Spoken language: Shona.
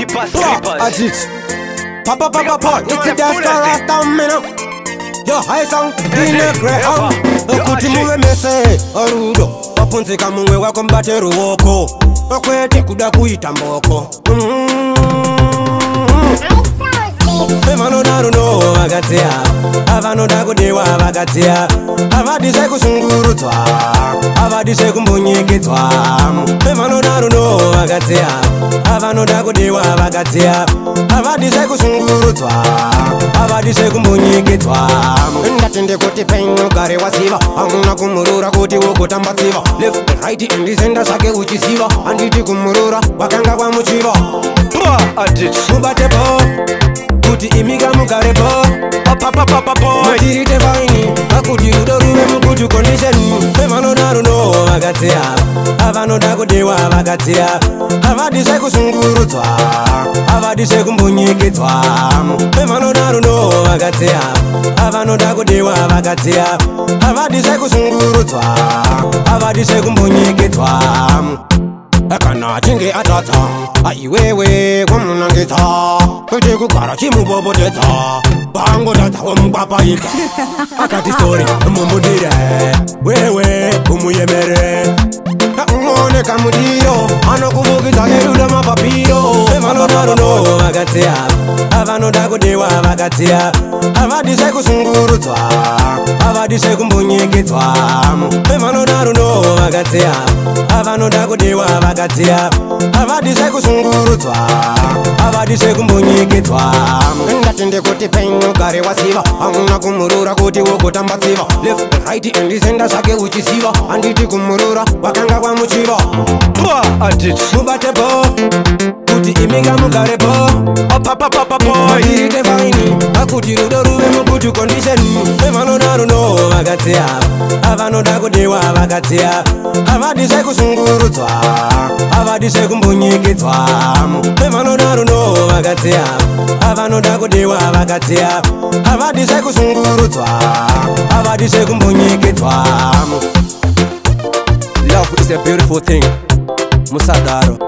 Slippers. Papa, it's the Descal Rasta man. Yo, high song, Dina Graham. Kuti muwe mese, orudo. Wapunzi kamuwe wakombate ruwoko. Wakwete kuda kuita mboko. Evano naruno vagatia, avano dakudewa vagatia, avadise kusungurutwa, avadise kumbonyeketwa. Evano naruno vagatia, avano dakudewa vagatia, avadise kusungurutwa, avadise kumbonyeketwa. Ndatende kuti penyo kare wasiva, amuna kumurura kuti wokutambatsiva. Left and right and the center sake uchiziva, anditi kumurura wakanga kwa muchiva. Mubatepo kuti imiga mukarepo matirite vaini akuti udoruve mukutu condition. Evano naruno vagatia, avanoda kudewa vagatia, avadise kusungurutswa, avadise kumbonyeketwa. Evano naruno vagatia, avanoda kudewa vagatia, avadise kusungurutswa, avadise kumbonyeketwa. Akana chinge atata, aiwewe kwamunangeta, kuti kugara chimuboboteta, bango tata wamupapaika. Akati story mumudire, wewe umuyemere. Ngone kamudio, anokuvukisa eruda mapapiro. Evano naruno vagatia, avanoda kudewa vagatia, avadise kusungurutswa, avadise kumbonyeketwa. Evano naruno vagatia, avanoda kudewa vagatia, avadise kusungurutswa, avadise kumbonyeketwa. Ndatende kuti penyo kare wasiva, amuna kumurura kuti wokutambatsiva. Left and right and the center sake uchiziva, anditi kumurura wakanga kwa muchiva. Mubatepo kuti imiga mukarepo, matirite vaini akuti rudoruve mukutu condition. Evano naruno vagatia, avanoda kudewa vagatia, avadise kusungurutswa, avadise kumbonyeketwa. Evano naruno vagatia, avanoda kudewa vagatia, avadise kusungurutswa, avadise kumbonyeketwa. Love is a beautiful thing, Musadaro.